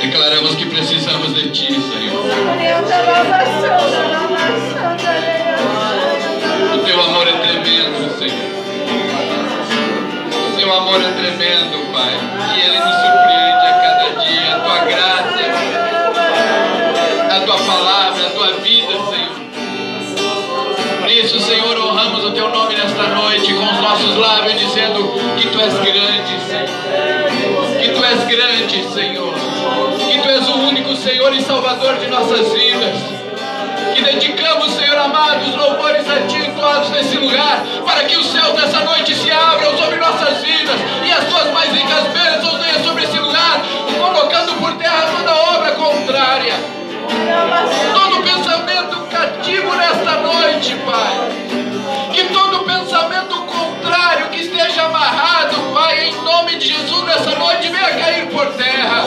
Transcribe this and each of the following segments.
Declaramos que precisamos de Ti, Senhor. O Teu amor é tremendo, Senhor. O Teu amor é tremendo, Pai. E Ele nos surpreende a cada dia. A Tua graça, a Tua palavra, a Tua vida, Senhor. Por isso, Senhor, honramos o Teu nome nesta noite com os nossos lábios, dizendo que Tu és grande, Senhor. Que Tu és grande, Senhor. Que Tu és o único Senhor e Salvador de nossas vidas. Que dedicamos, Senhor amado, os louvores a Ti entoados nesse lugar, para que os céus dessa noite se abram sobre nossas vidas e as Tuas mais ricas bênçãos venham sobre esse lugar, colocando por terra toda obra contrária, todo pensamento cativo nesta noite, Pai. Que todo pensamento contrário que esteja amarrado, Pai, em nome de Jesus, nessa noite venha cair por terra.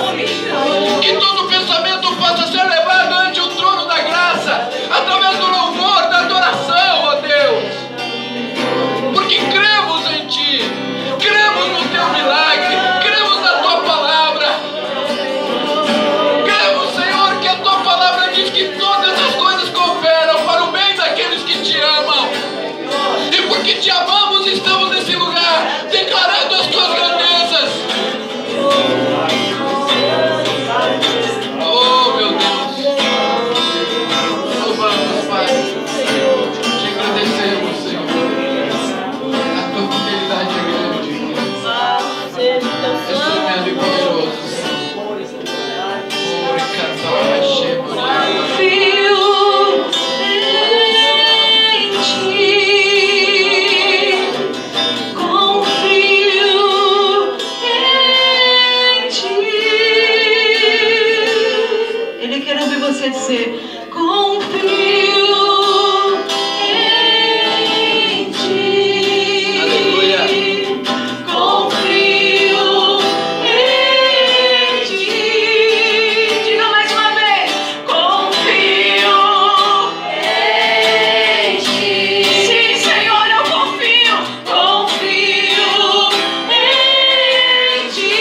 Que todo pensamento possa ser levado ante o trono da graça, através do louvor, da adoração, ó Deus. Porque cremos em Ti, cremos no Teu milagre, cremos na Tua palavra. Cremos, Senhor, que a Tua palavra diz que todas as coisas cooperam para o bem daqueles que Te amam. E porque Te amamos, estamos nesse lugar, declarando as Tuas grandezas. Oh, meu Deus. Louvamos, Pai. Te agradecemos, Senhor. A Tua fidelidade é grande. És tremendo e poderoso. Ele quer ouvir você dizer: confio em Ti. Aleluia. Confio em Ti. Diga mais uma vez: confio em Ti. Sim, Senhor, eu confio. Confio em Ti.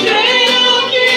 Creio que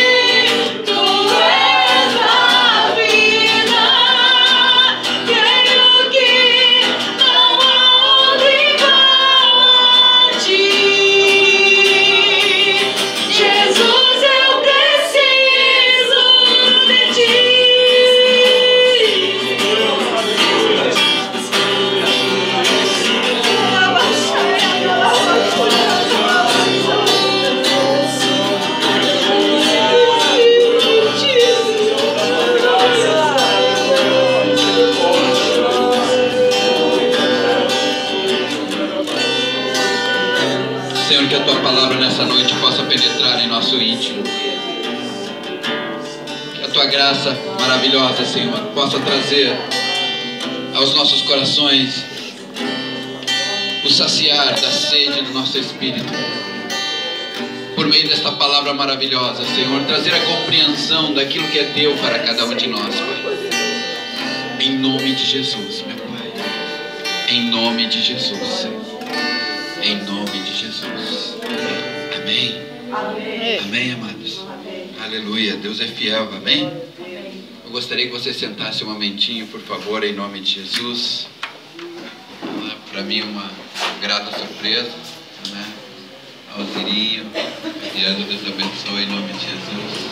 Senhor, que a Tua palavra nessa noite possa penetrar em nosso íntimo. Que a Tua graça maravilhosa, Senhor, possa trazer aos nossos corações o saciar da sede do nosso espírito. Por meio desta palavra maravilhosa, Senhor, trazer a compreensão daquilo que é Teu para cada um de nós, Pai. Em nome de Jesus, meu Pai. Em nome de Jesus, Senhor. Em nome de Jesus. Amém. Amém. Amém, amados. Amém. Aleluia. Deus é fiel. Amém. Eu gostaria que você sentasse um momentinho, por favor, em nome de Jesus. Para mim é uma grata surpresa, né? Alzirinho, Deus abençoe em nome de Jesus.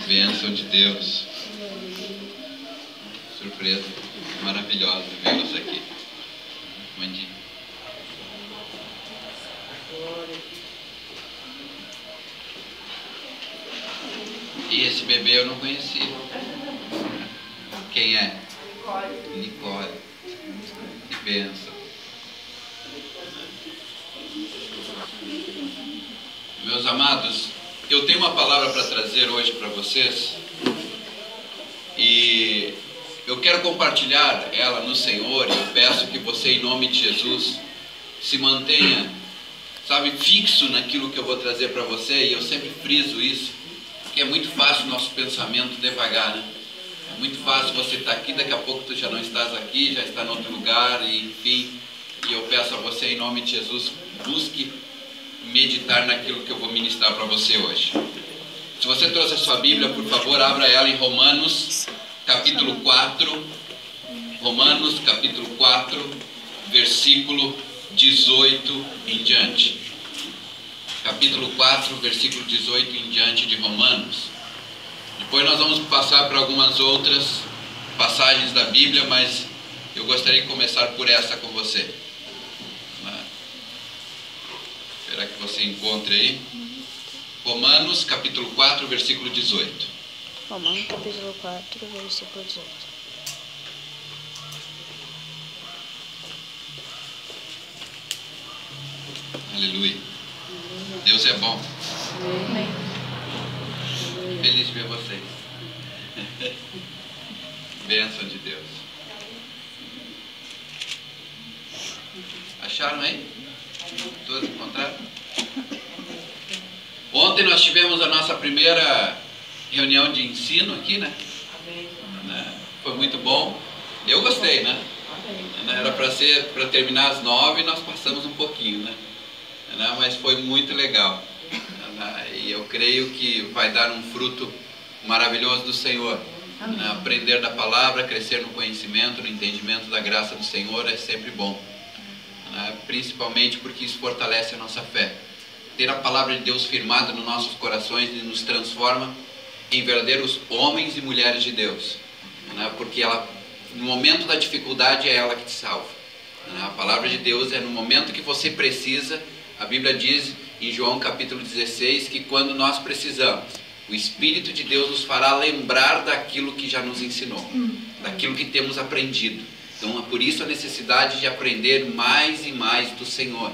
Bênção de Deus. Surpresa maravilhosa vê-los aqui. Mandinho. E esse bebê eu não conhecia. Quem é? Nicole. Que bênção. Meus amados, eu tenho uma palavra para trazer hoje para vocês. E eu quero compartilhar ela no Senhor e eu peço que você, em nome de Jesus, se mantenha, sabe, fixo naquilo que eu vou trazer para você. E eu sempre friso isso, porque é muito fácil o nosso pensamento devagar, né? É muito fácil você estar aqui, daqui a pouco tu já não estás aqui, já está em outro lugar, e enfim. E eu peço a você, em nome de Jesus, busque meditar naquilo que eu vou ministrar para você hoje. Se você trouxe a sua Bíblia, por favor, abra ela em Romanos, capítulo 4. Romanos, capítulo 4, versículo 18 em diante. Capítulo 4, versículo 18 em diante de Romanos. Depois nós vamos passar para algumas outras passagens da Bíblia, mas eu gostaria de começar por essa com você. Espera que você encontre aí. Romanos, capítulo 4, versículo 18. Romanos, capítulo 4, versículo 18. Aleluia. Deus é bom. Amém. Feliz de ver vocês. Bênção de Deus. Acharam aí? Todos encontraram? Ontem nós tivemos a nossa primeira reunião de ensino aqui, né? Foi muito bom. Eu gostei, né? Era para terminar às 9 e nós passamos um pouquinho, né? Mas foi muito legal. E eu creio que vai dar um fruto maravilhoso do Senhor. Aprender da palavra, crescer no conhecimento, no entendimento da graça do Senhor é sempre bom. Principalmente porque isso fortalece a nossa fé. Ter a palavra de Deus firmada nos nossos corações e nos transforma em verdadeiros homens e mulheres de Deus. Porque ela, no momento da dificuldade, é ela que te salva. A palavra de Deus é no momento que você precisa. A Bíblia diz em João capítulo 16 que quando nós precisamos, o Espírito de Deus nos fará lembrar daquilo que já nos ensinou, daquilo que temos aprendido. Então é por isso a necessidade de aprender mais e mais do Senhor.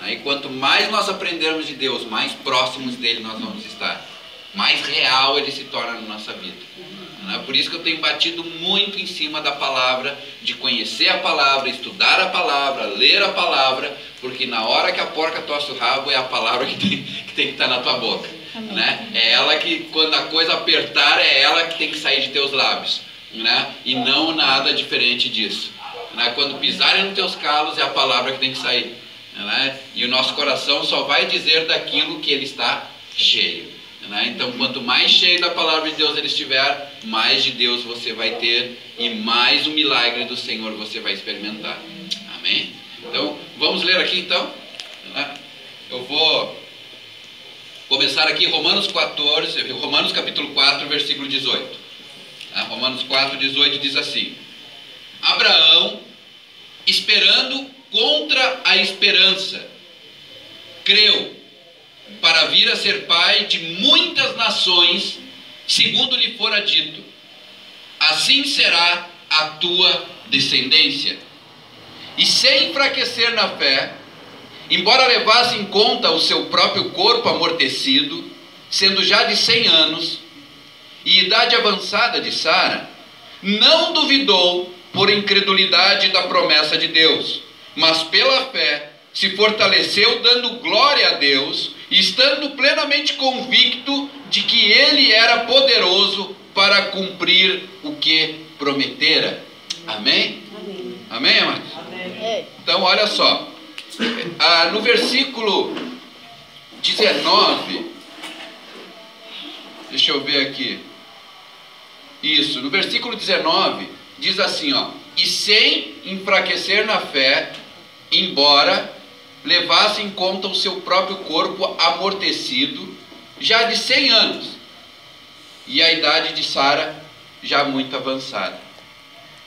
E quanto mais nós aprendermos de Deus, mais próximos dele nós vamos estar. Mais real ele se torna na nossa vida. Por isso que eu tenho batido muito em cima da palavra, de conhecer a palavra, estudar a palavra, ler a palavra, porque na hora que a porca torce o rabo é a palavra que tem que estar na tua boca. É ela que, quando a coisa apertar, é ela que tem que sair de teus lábios. E não nada diferente disso. Quando pisarem nos teus calos, é a palavra que tem que sair. E o nosso coração só vai dizer daquilo que ele está cheio. Então, quanto mais cheio da palavra de Deus ele estiver, mais de Deus você vai ter e mais o milagre do Senhor você vai experimentar. Amém? Então, vamos ler aqui então. Eu vou começar aqui Romanos capítulo 4, versículo 18. Romanos 4, 18 diz assim: Abraão, esperando contra a esperança, creu para vir a ser pai de muitas nações, segundo lhe fora dito: assim será a tua descendência. E sem enfraquecer na fé, embora levasse em conta o seu próprio corpo amortecido, sendo já de 100 anos, e idade avançada de Sara, não duvidou por incredulidade da promessa de Deus, mas pela fé se fortaleceu, dando glória a Deus, e estando plenamente convicto de que ele era poderoso para cumprir o que prometera. Amém? Amém, amados? Então, olha só. No versículo 19, deixa eu ver aqui. Isso, no versículo 19, diz assim, ó: e sem enfraquecer na fé, embora levasse em conta o seu próprio corpo amortecido, já de 100 anos, e a idade de Sara já muito avançada.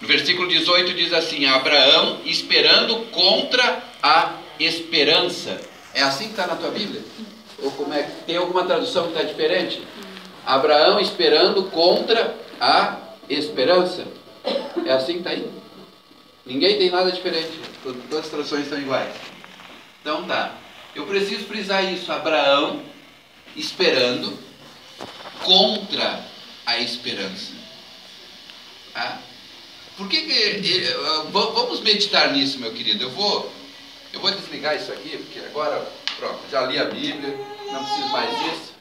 No versículo 18 diz assim: Abraão esperando contra a esperança. É assim que está na tua Bíblia? Ou como é? Tem alguma tradução que está diferente? Abraão esperando contra a esperança. É assim que está aí? Ninguém tem nada diferente. Todas as traduções estão iguais. Então tá. Eu preciso frisar isso. Abraão esperando contra a esperança. Tá? Por que vamos meditar nisso, meu querido. Eu vou desligar isso aqui, porque agora, pronto, já li a Bíblia, não preciso mais disso.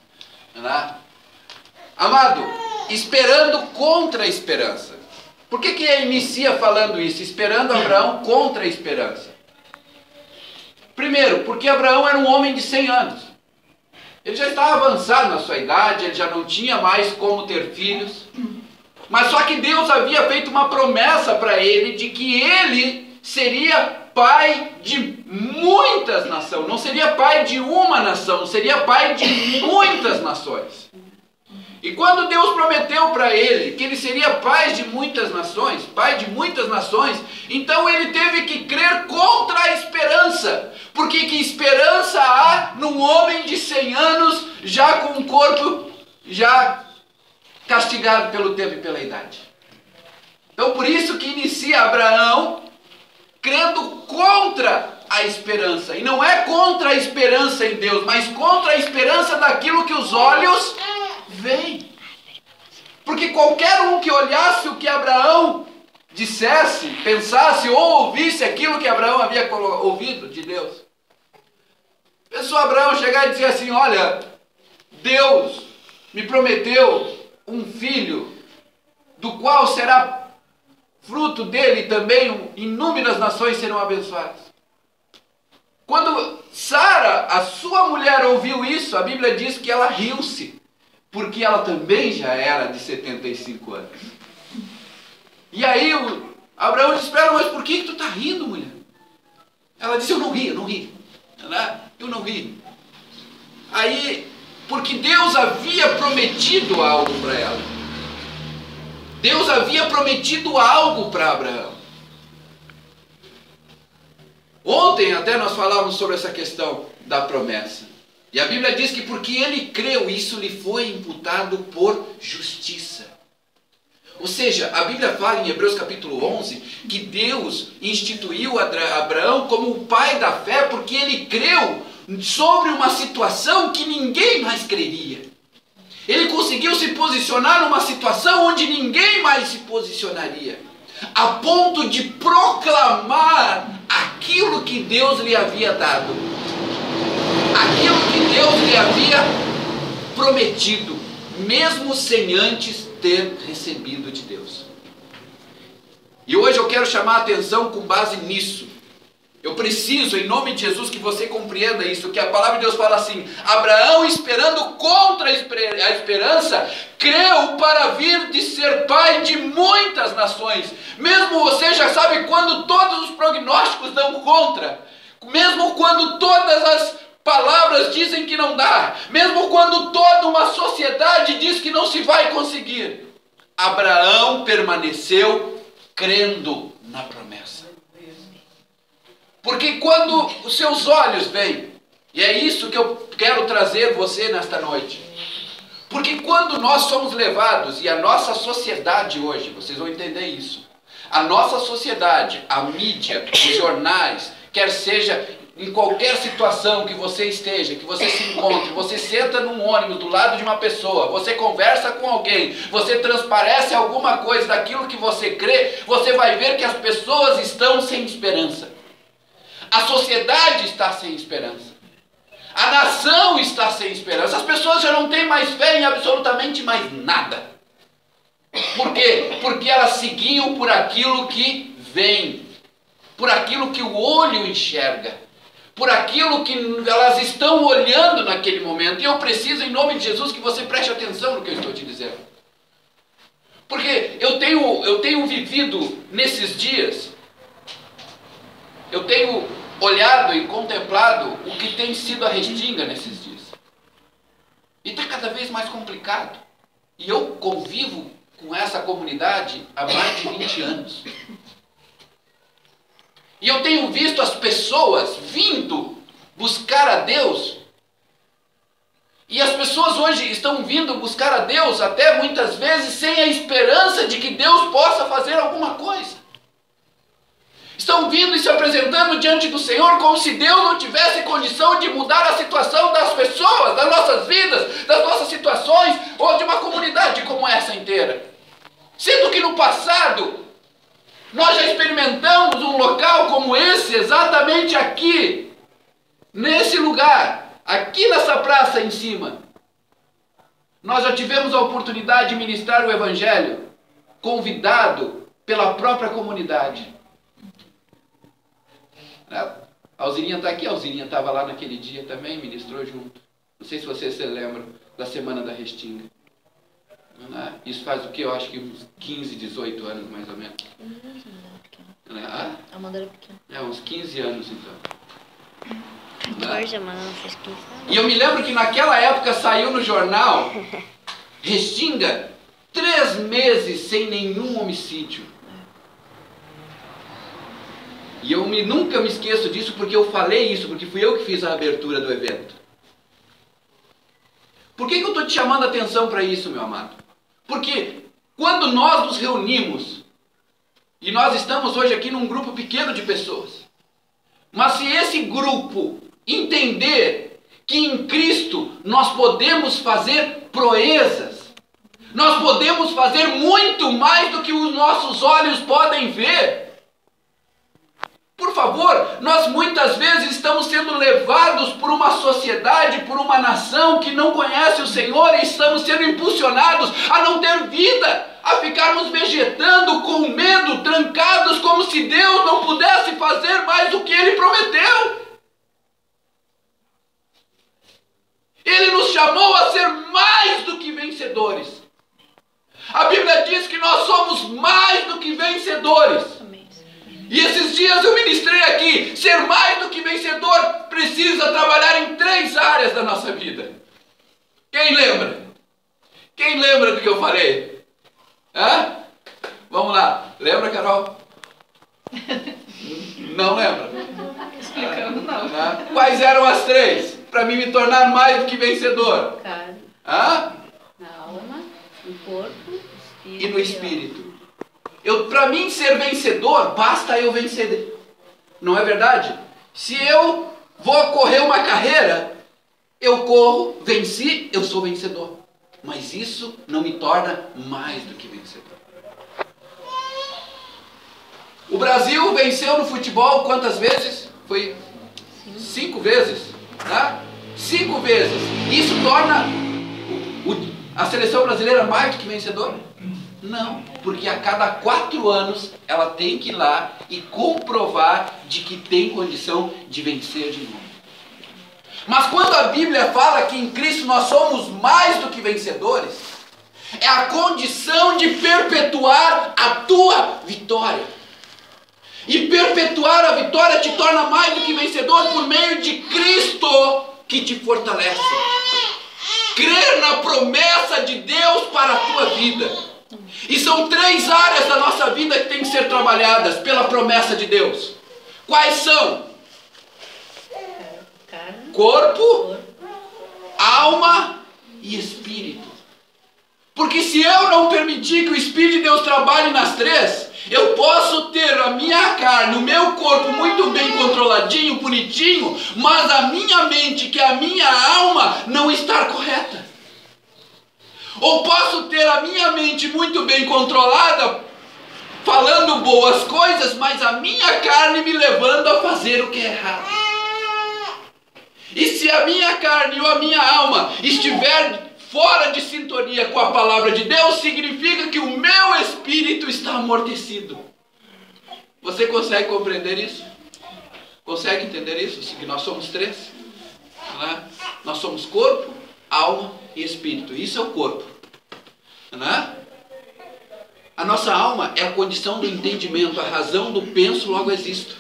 Né? Amado, esperando contra a esperança. Por que inicia falando isso? Esperando Abraão contra a esperança. Primeiro, porque Abraão era um homem de 100 anos. Ele já estava avançado na sua idade, ele já não tinha mais como ter filhos. Mas só que Deus havia feito uma promessa para ele de que ele seria pai de muitas nações. Não seria pai de uma nação, seria pai de muitas nações. E quando Deus prometeu para ele que ele seria pai de muitas nações, então ele teve que crer contra a esperança. Porque que esperança há num homem de 100 anos, já com o corpo já castigado pelo tempo e pela idade? Então por isso que inicia Abraão crendo contra a esperança. E não é contra a esperança em Deus, mas contra a esperança daquilo que os olhos veem. Porque qualquer um que olhasse o que Abraão dissesse, pensasse ou ouvisse aquilo que Abraão havia ouvido de Deus. Pensou Abraão chegar e dizer assim: olha, Deus me prometeu um filho, do qual será fruto dele também inúmeras nações serão abençoadas. Quando Sara, a sua mulher, ouviu isso, a Bíblia diz que ela riu-se, porque ela também já era de 75 anos. E aí Abraão disse: espera, mas por que tu está rindo, mulher? Ela disse: eu não ri. Eu não ri. Aí, porque Deus havia prometido algo para ela. Deus havia prometido algo para Abraão. Ontem até nós falávamos sobre essa questão da promessa. E a Bíblia diz que porque ele creu, isso lhe foi imputado por justiça. Ou seja, a Bíblia fala em Hebreus capítulo 11 que Deus instituiu Abraão como o pai da fé porque ele creu sobre uma situação que ninguém mais creria. Ele conseguiu se posicionar numa situação onde ninguém mais se posicionaria, a ponto de proclamar aquilo que Deus lhe havia dado, aquilo que Deus lhe havia prometido, mesmo sem antes ter recebido de Deus. E hoje eu quero chamar a atenção com base nisso. Eu preciso, em nome de Jesus, que você compreenda isso, que a palavra de Deus fala assim: Abraão, esperando contra a esperança, creu para vir de ser pai de muitas nações. Mesmo você já sabe quando todos os prognósticos dão contra, mesmo quando todas as palavras dizem que não dá, mesmo quando toda uma sociedade diz que não se vai conseguir, Abraão permaneceu crendo na promessa. Porque quando os seus olhos veem, e é isso que eu quero trazer você nesta noite, porque quando nós somos levados, e a nossa sociedade hoje, vocês vão entender isso, a nossa sociedade, a mídia, os jornais, quer seja em qualquer situação que você esteja, que você se encontre, você senta num ônibus do lado de uma pessoa, você conversa com alguém, você transparece alguma coisa daquilo que você crê, você vai ver que as pessoas estão sem esperança. A sociedade está sem esperança. A nação está sem esperança. As pessoas já não têm mais fé em absolutamente mais nada. Por quê? Porque elas seguiam por aquilo que vem, por aquilo que o olho enxerga, por aquilo que elas estão olhando naquele momento. E eu preciso, em nome de Jesus, que você preste atenção no que eu estou te dizendo. Porque eu tenho vivido nesses dias, eu tenho olhado e contemplado o que tem sido a Restinga nesses dias. E está cada vez mais complicado. E eu convivo com essa comunidade há mais de 20 anos. E eu tenho visto as pessoas vindo buscar a Deus. E as pessoas hoje estão vindo buscar a Deus até muitas vezes sem a esperança de que Deus possa fazer alguma coisa. Estão vindo e se apresentando diante do Senhor como se Deus não tivesse condição de mudar a situação das pessoas, das nossas vidas, das nossas situações, ou de uma comunidade como essa inteira. Sendo que no passado, Nós já experimentamos um local como esse, exatamente aqui, nesse lugar, aqui nessa praça em cima. Nós já tivemos a oportunidade de ministrar o Evangelho, convidado pela própria comunidade. A Alzirinha está aqui, a Alzirinha estava lá naquele dia também, ministrou junto. Não sei se vocês se lembram da Semana da Restinga. Isso faz o que? Eu acho que uns 15, 18 anos mais ou menos. A Amanda era pequena. Uns 15 anos então. 14, mas ela fez 15 anos. E eu me lembro que naquela época saiu no jornal Restinga, 3 meses sem nenhum homicídio. E eu nunca me esqueço disso porque eu falei isso, porque fui eu que fiz a abertura do evento. Por que eu estou te chamando a atenção para isso, meu amado? Porque quando nós nos reunimos, e nós estamos hoje aqui num grupo pequeno de pessoas, mas se esse grupo entender que em Cristo nós podemos fazer proezas, nós podemos fazer muito mais do que os nossos olhos podem ver. Por favor, nós muitas vezes estamos sendo levados por uma sociedade, por uma nação que não conhece o Senhor e estamos sendo impulsionados a não ter vida, a ficarmos vegetando com medo, trancados, como se Deus não pudesse fazer mais do que Ele prometeu. Ele nos chamou a ser mais do que vencedores. A Bíblia diz que nós somos mais do que vencedores. E esses dias eu ministrei aqui, ser mais do que vencedor precisa trabalhar em 3 áreas da nossa vida. Quem lembra? Quem lembra do que eu falei? Vamos lá, lembra, Carol? Não lembra? Explicando não. Quais eram as 3? Para mim me tornar mais do que vencedor. Carne. Na alma, no corpo e no espírito. Para mim ser vencedor, basta eu vencer. Não é verdade? Se eu vou correr uma carreira, eu corro, venci, eu sou vencedor. Mas isso não me torna mais do que vencedor. O Brasil venceu no futebol quantas vezes? Foi 5 vezes. Tá? 5 vezes. Isso torna a seleção brasileira mais do que vencedora? Não, porque a cada 4 anos ela tem que ir lá e comprovar de que tem condição de vencer de novo. Mas quando a Bíblia fala que em Cristo nós somos mais do que vencedores, é a condição de perpetuar a tua vitória. E perpetuar a vitória te torna mais do que vencedor por meio de Cristo que te fortalece. Crer na promessa de Deus para a tua vida. E são 3 áreas da nossa vida que têm que ser trabalhadas pela promessa de Deus. Quais são? Corpo, alma e espírito. Porque se eu não permitir que o Espírito de Deus trabalhe nas 3, eu posso ter a minha carne, o meu corpo muito bem controladinho, bonitinho, mas a minha mente, que é a minha alma, não estar correta. Ou posso ter a minha mente muito bem controlada, falando boas coisas, mas a minha carne me levando a fazer o que é errado. E se a minha carne ou a minha alma estiver fora de sintonia com a palavra de Deus, significa que o meu espírito está amortecido. Você consegue compreender isso? Consegue entender isso? Que nós somos 3? Nós somos corpo, alma e espírito. Isso é o corpo. A nossa alma é a condição do entendimento, a razão do penso, logo existo.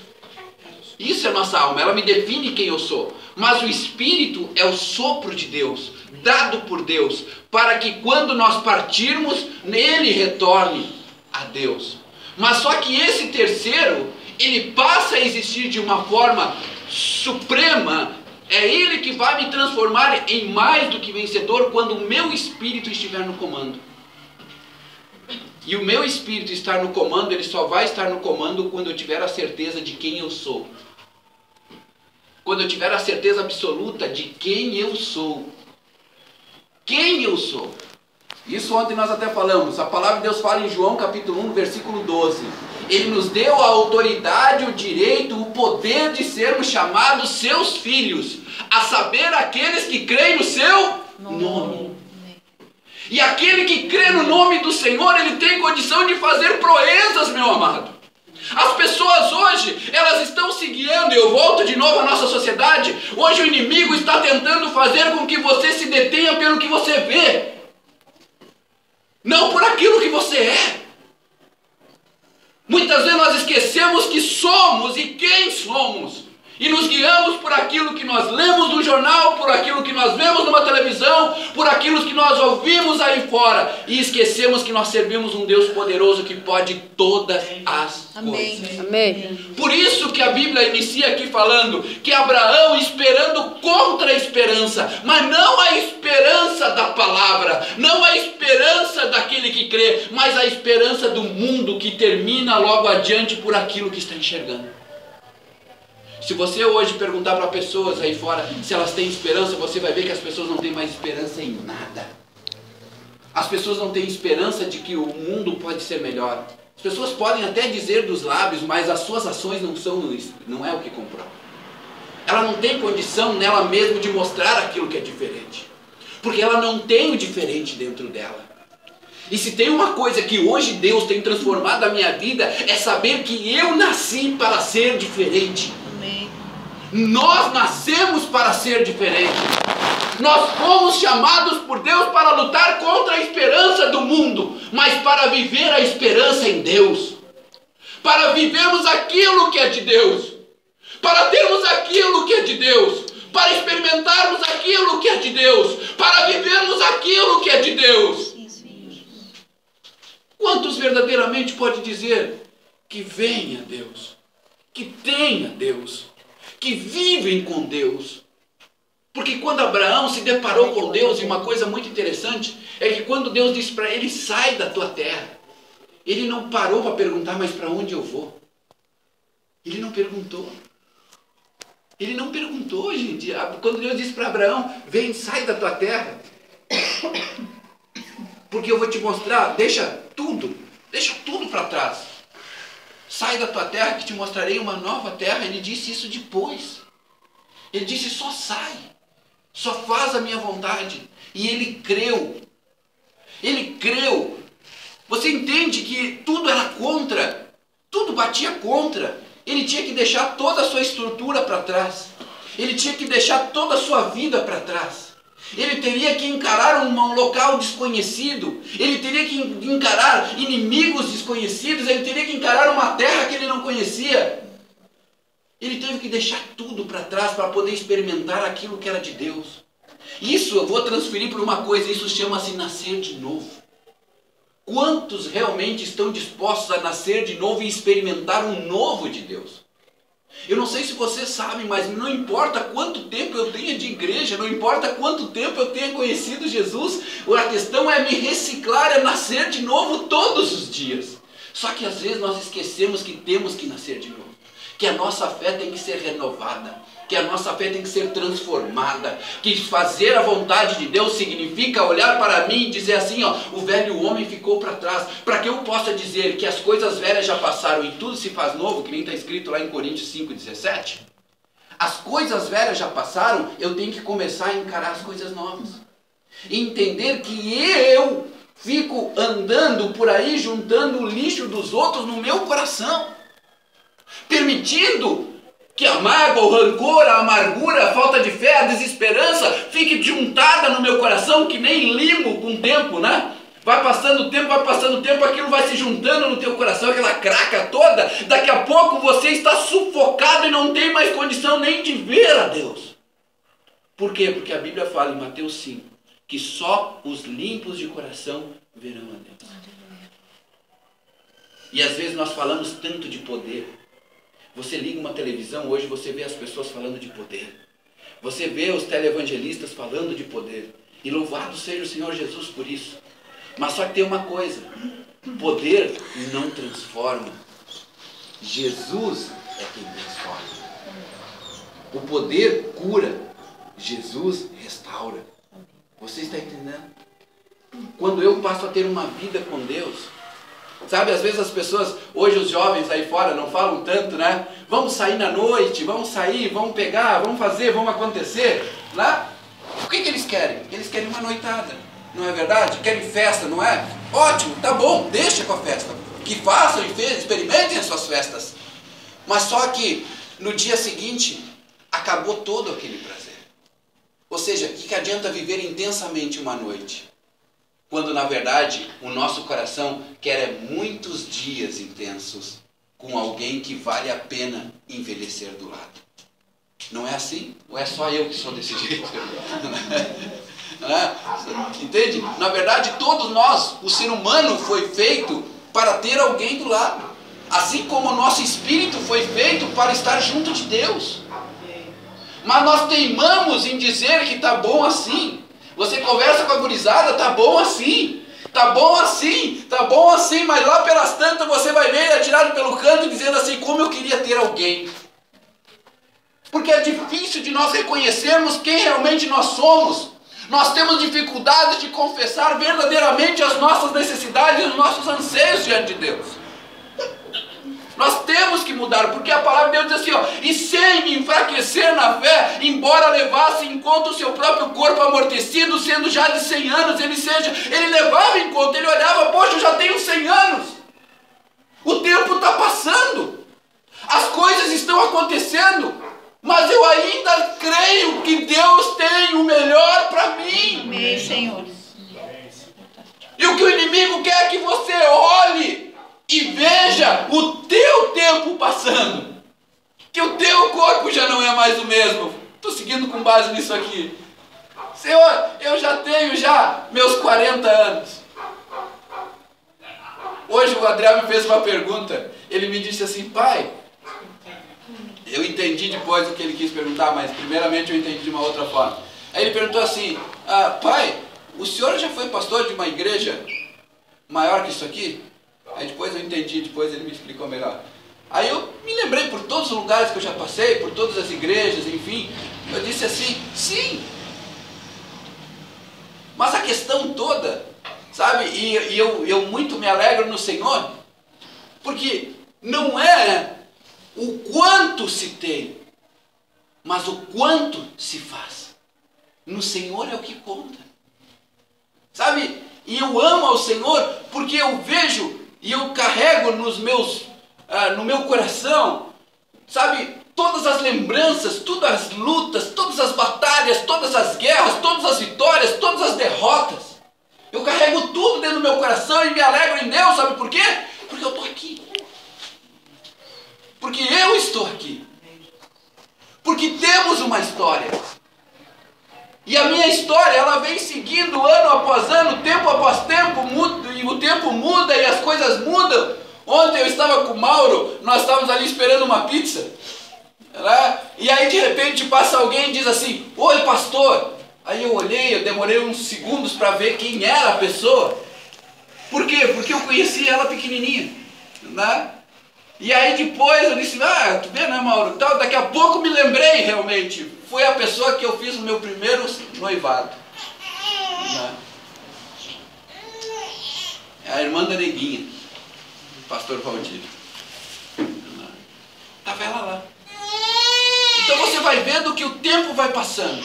Isso é a nossa alma, ela me define quem eu sou. Mas o espírito é o sopro de Deus, dado por Deus, para que quando nós partirmos, nele retorne a Deus. Mas só que esse terceiro, ele passa a existir de uma forma suprema. É ele que vai me transformar em mais do que vencedor quando o meu espírito estiver no comando. E o meu espírito estar no comando, ele só vai estar no comando quando eu tiver a certeza de quem eu sou. Quando eu tiver a certeza absoluta de quem eu sou. Quem eu sou. Isso ontem nós até falamos. A palavra de Deus fala em João capítulo 1, versículo 12. Ele nos deu a autoridade, o direito, o poder de sermos chamados seus filhos, a saber, aqueles que creem no seu nome. E aquele que crê no nome do Senhor, ele tem condição de fazer proezas, meu amado. As pessoas hoje, elas estão se guiando, e eu volto de novo à nossa sociedade. Hoje o inimigo está tentando fazer com que você se detenha pelo que você vê, não por aquilo que você é. Muitas vezes nós esquecemos que somos e quem somos. E nos guiamos por aquilo que nós lemos no jornal, por aquilo que nós vemos numa televisão, por aquilo que nós ouvimos aí fora. E esquecemos que nós servimos um Deus poderoso que pode todas as coisas. Amém. Por isso que a Bíblia inicia aqui falando que Abraão esperando contra a esperança, mas não a esperança da palavra, não a esperança daquele que crê, mas a esperança do mundo que termina logo adiante por aquilo que está enxergando. Se você hoje perguntar para pessoas aí fora se elas têm esperança, você vai ver que as pessoas não têm mais esperança em nada. As pessoas não têm esperança de que o mundo pode ser melhor. As pessoas podem até dizer dos lábios, mas as suas ações não é o que comprova. Ela não tem condição nela mesma de mostrar aquilo que é diferente, porque ela não tem o diferente dentro dela. E se tem uma coisa que hoje Deus tem transformado a minha vida, é saber que eu nasci para ser diferente. Nós nascemos para ser diferentes. Nós fomos chamados por Deus para lutar contra a esperança do mundo, mas para viver a esperança em Deus, para vivermos aquilo que é de Deus, para termos aquilo que é de Deus, para experimentarmos aquilo que é de Deus, para vivermos aquilo que é de Deus. Quantos verdadeiramente pode dizer que venha Deus, que tenha Deus, que vivem com Deus? Porque quando Abraão se deparou com Deus, e uma coisa muito interessante é que quando Deus disse para ele, sai da tua terra, ele não parou para perguntar, mas para onde eu vou? Ele não perguntou. Ele não perguntou, gente. Quando Deus disse para Abraão, vem, sai da tua terra, porque eu vou te mostrar, deixa tudo para trás. Sai da tua terra que te mostrarei uma nova terra. Ele disse isso depois. Ele disse, só sai. Só faz a minha vontade. E ele creu. Ele creu. Você entende que tudo era contra. Tudo batia contra. Ele tinha que deixar toda a sua estrutura para trás. Ele tinha que deixar toda a sua vida para trás. Ele teria que encarar um local desconhecido. Ele teria que encarar inimigos desconhecidos. Ele teria que encarar uma terra que ele não conhecia. Ele teve que deixar tudo para trás para poder experimentar aquilo que era de Deus. Isso eu vou transferir para uma coisa. Isso chama-se nascer de novo. Quantos realmente estão dispostos a nascer de novo e experimentar um novo de Deus? Eu não sei se vocês sabem, mas não importa quanto tempo eu tenha de igreja, não importa quanto tempo eu tenha conhecido Jesus, a questão é me reciclar, é nascer de novo todos os dias. Só que às vezes nós esquecemos que temos que nascer de novo, que a nossa fé tem que ser renovada, que a nossa fé tem que ser transformada, que fazer a vontade de Deus significa olhar para mim e dizer assim, ó, o velho homem ficou para trás, para que eu possa dizer que as coisas velhas já passaram e tudo se faz novo, que nem está escrito lá em Coríntios 5,17. As coisas velhas já passaram, eu tenho que começar a encarar as coisas novas. E entender que eu fico andando por aí, juntando o lixo dos outros no meu coração, permitindo que a mágoa, o rancor, a amargura, a falta de fé, a desesperança fique juntada no meu coração que nem limo com o tempo, né? Vai passando o tempo, aquilo vai se juntando no teu coração, aquela craca toda. Daqui a pouco você está sufocado e não tem mais condição nem de ver a Deus. Por quê? Porque a Bíblia fala em Mateus 5 que só os limpos de coração verão a Deus. E às vezes nós falamos tanto de poder. Você liga uma televisão, hoje você vê as pessoas falando de poder. Você vê os televangelistas falando de poder. E louvado seja o Senhor Jesus por isso. Mas só que tem uma coisa. Poder não transforma. Jesus é quem transforma. O poder cura. Jesus restaura. Você está entendendo? Quando eu passo a ter uma vida com Deus. Sabe, às vezes as pessoas, hoje os jovens aí fora não falam tanto, né? Vamos sair na noite, vamos sair, vamos pegar, vamos fazer, vamos acontecer. Lá, o que eles querem? Eles querem uma noitada, não é verdade? Querem festa, não é? Ótimo, tá bom, deixa com a festa. Que façam e experimentem as suas festas. Mas só que no dia seguinte, acabou todo aquele prazer. Ou seja, o que adianta viver intensamente uma noite? Quando na verdade o nosso coração quer muitos dias intensos com alguém que vale a pena envelhecer do lado. Não é assim? Ou é só eu que sou desse jeito? Entende? Na verdade todos nós, o ser humano foi feito para ter alguém do lado. Assim como o nosso espírito foi feito para estar junto de Deus. Mas nós teimamos em dizer que está bom assim. Você conversa com a gurizada, tá bom assim, tá bom assim, tá bom assim, mas lá pelas tantas você vai ver ele atirado pelo canto dizendo assim, como eu queria ter alguém. Porque é difícil de nós reconhecermos quem realmente nós somos. Nós temos dificuldade de confessar verdadeiramente as nossas necessidades e os nossos anseios diante de Deus. Nós temos que mudar, porque a palavra de Deus diz assim, ó, e sem me enfraquecer na fé, embora levasse em conta o seu próprio corpo amortecido, sendo já de 100 anos, ele levava em conta, ele olhava, poxa, eu já tenho 100 anos, o tempo está passando, as coisas estão acontecendo, mas eu ainda creio que Deus tem o melhor para mim. Amém, Senhor. E o que o inimigo quer é que você olhe e veja o teu tempo passando. Que o teu corpo já não é mais o mesmo. Estou seguindo com base nisso aqui. Senhor, eu já tenho meus 40 anos. Hoje o Adriano me fez uma pergunta. Ele me disse assim, pai, eu entendi depois o que ele quis perguntar, mas primeiramente eu entendi de uma outra forma. Aí ele perguntou assim, pai, o senhor já foi pastor de uma igreja maior que isso aqui? Aí depois eu entendi, depois ele me explicou melhor. Aí eu me lembrei por todos os lugares que eu já passei, por todas as igrejas, enfim. Eu disse assim, sim. Mas a questão toda, sabe, e eu muito me alegro no Senhor, porque não é o quanto se tem, mas o quanto se faz. No Senhor é o que conta. Sabe, e eu amo ao Senhor porque eu vejo e eu carrego no meu coração, sabe, todas as lembranças, todas as lutas, todas as batalhas, todas as guerras, todas as vitórias, todas as derrotas. Eu carrego tudo dentro do meu coração e me alegro em Deus, sabe por quê? Porque eu estou aqui. Porque eu estou aqui. Porque temos uma história. E a minha história, ela vem seguindo ano após ano, tempo após tempo, e o tempo muda e as coisas mudam. Ontem eu estava com o Mauro, nós estávamos ali esperando uma pizza, né? E aí de repente passa alguém e diz assim, oi pastor. Aí eu olhei, eu demorei uns segundos para ver quem era a pessoa. Por quê? Porque eu conheci ela pequenininha, né? E aí depois eu disse, tu vê, né, Mauro? Então, daqui a pouco me lembrei realmente. Foi a pessoa que eu fiz o meu primeiro noivado. Né? É a irmã da Neguinha, pastor Valdir. Estava ela lá. Então você vai vendo que o tempo vai passando.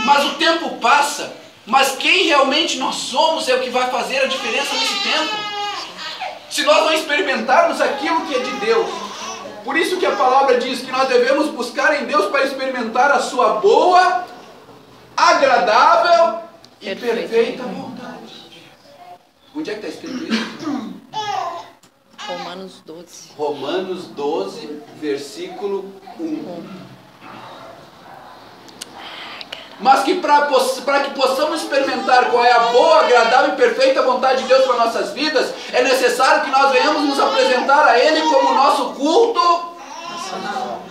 Mas o tempo passa, mas quem realmente nós somos é o que vai fazer a diferença nesse tempo. Se nós não experimentarmos aquilo que é de Deus. Por isso que a palavra diz que nós devemos buscar em Deus para experimentar a sua boa, agradável e perfeita vontade. Onde é que está escrito isso? Romanos 12. Romanos 12, versículo 1. Mas que para que possamos experimentar qual é a boa, agradável e perfeita vontade de Deus para nossas vidas, é necessário que nós venhamos nos apresentar a Ele como nosso culto racional.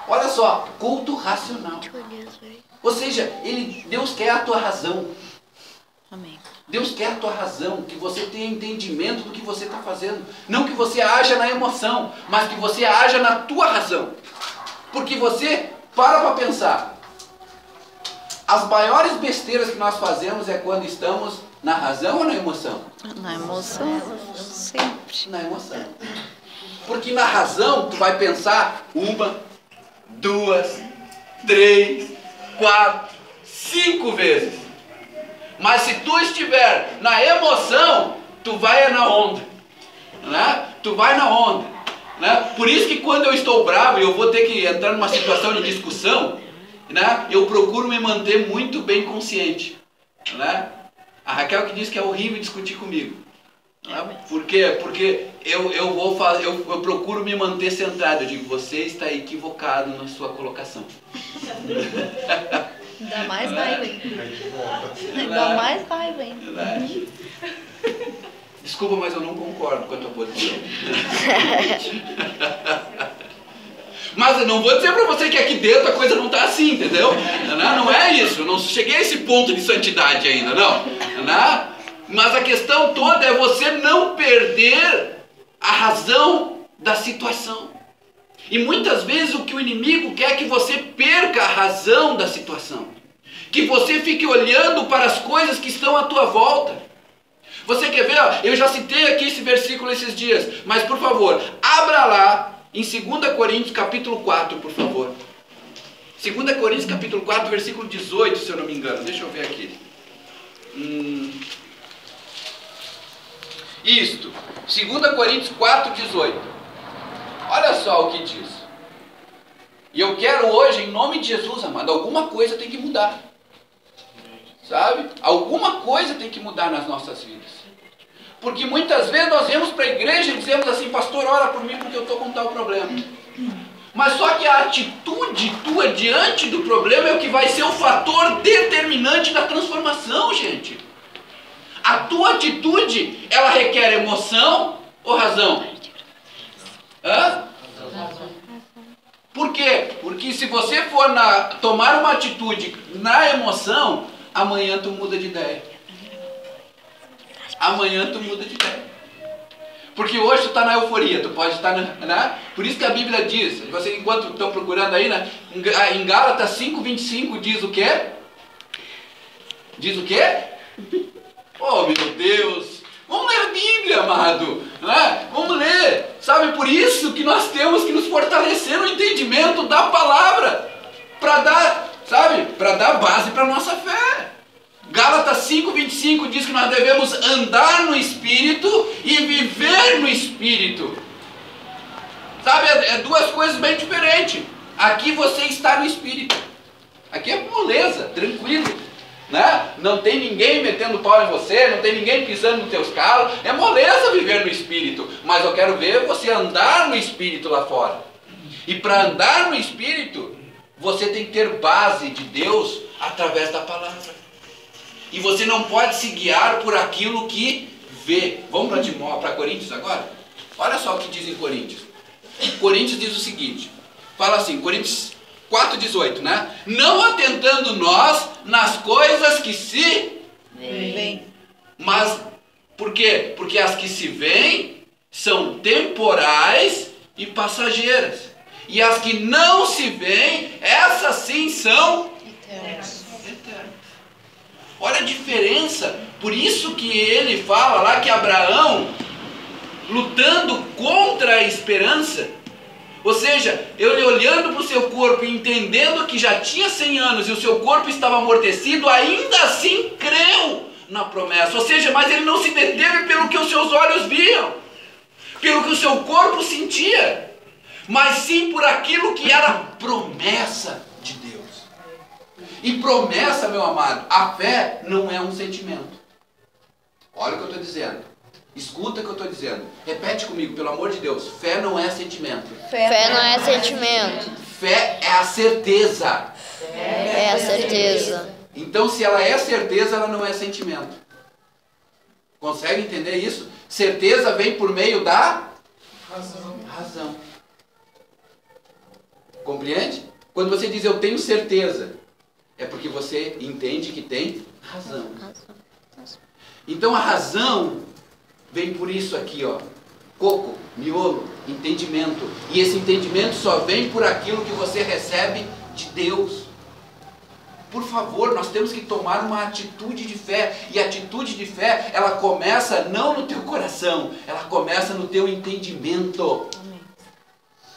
Olha só, culto racional. Ou seja, Deus quer a tua razão. Amém. Deus quer a tua razão, que você tenha entendimento do que você está fazendo. Não que você haja na emoção, mas que você haja na tua razão. Porque você... Para pensar. as maiores besteiras que nós fazemos é quando estamos na razão ou na emoção? Na emoção, sempre. Na emoção. Porque na razão tu vai pensar 1, 2, 3, 4, 5 vezes. Mas se tu estiver na emoção, tu vai na onda, né? Tu vai na onda, né? Por isso que quando eu estou bravo e eu vou ter que entrar numa situação de discussão, né? Eu procuro me manter muito bem consciente, né? A Raquel que diz que é horrível discutir comigo. Por quê? Porque eu procuro me manter centrado. Eu digo, você está equivocado na sua colocação. Ainda mais raiva, hein? Ainda mais raiva, hein? Desculpa, mas eu não concordo com a tua posição. Mas eu não vou dizer para você que aqui dentro a coisa não está assim, entendeu? Não é isso, eu não cheguei a esse ponto de santidade ainda, não. Mas a questão toda é você não perder a razão da situação. E muitas vezes o que o inimigo quer é que você perca a razão da situação. Que você fique olhando para as coisas que estão à tua volta. Você quer ver? Eu já citei aqui esse versículo esses dias, mas por favor, abra lá em 2 Coríntios capítulo 4, por favor. 2 Coríntios capítulo 4, versículo 18, se eu não me engano. Deixa eu ver aqui. Isto, 2 Coríntios 4, 18. Olha só o que diz. E eu quero hoje, em nome de Jesus, amado, alguma coisa tem que mudar. Sabe? Alguma coisa tem que mudar nas nossas vidas. Porque muitas vezes nós vamos para a igreja e dizemos assim, pastor, ora por mim porque eu estou com tal problema. Mas só que a atitude tua diante do problema é o que vai ser o fator determinante da transformação, gente. A tua atitude, ela requer emoção ou razão? Hã? Por quê? Porque se você for tomar uma atitude na emoção, amanhã tu muda de ideia. Amanhã tu muda de ideia. Porque hoje tu está na euforia, tu pode estar na... Por isso que a Bíblia diz, vocês enquanto estão procurando aí, né? Em Gálatas 5:25 diz o quê? Diz o quê? Oh, meu Deus! Vamos ler a Bíblia, amado! Né? Vamos ler! Sabe, por isso que nós temos que nos fortalecer no entendimento da palavra. Para dar, sabe, para dar base para a nossa fé. Gálatas 5:25 diz que nós devemos andar no Espírito e viver no Espírito. Sabe, é duas coisas bem diferentes. Aqui você está no Espírito. Aqui é moleza, tranquilo. Né? Não tem ninguém metendo pau em você, não tem ninguém pisando nos teus calos. É moleza viver no Espírito. Mas eu quero ver você andar no Espírito lá fora. E para andar no Espírito, você tem que ter base de Deus através da palavra. E você não pode se guiar por aquilo que vê. Vamos para Coríntios agora? Olha só o que diz em Coríntios. Coríntios diz o seguinte. Fala assim, Coríntios 4:18, né? Não atentando nós nas coisas que se Vem. Mas, por quê? Porque as que se veem são temporais e passageiras. E as que não se veem, essas sim são eternas. Olha a diferença. Por isso que ele fala lá que Abraão, lutando contra a esperança, ou seja, ele olhando para o seu corpo e entendendo que já tinha 100 anos e o seu corpo estava amortecido, ainda assim creu na promessa. Ou seja, mas ele não se deteve pelo que os seus olhos viam, pelo que o seu corpo sentia, mas sim por aquilo que era promessa de Deus. E promessa, meu amado, a fé não é um sentimento. Olha o que eu estou dizendo. Escuta o que eu estou dizendo. Repete comigo, pelo amor de Deus. Fé não é sentimento. Fé não é sentimento. Fé é a certeza. É a certeza. Então, se ela é certeza, ela não é sentimento. Consegue entender isso? Certeza vem por meio da razão. Compreende? Quando você diz eu tenho certeza, é porque você entende que tem razão. Então a razão vem por isso aqui, ó. Coco, miolo, entendimento. E esse entendimento só vem por aquilo que você recebe de Deus. Por favor, nós temos que tomar uma atitude de fé. E a atitude de fé, ela começa não no teu coração, ela começa no teu entendimento.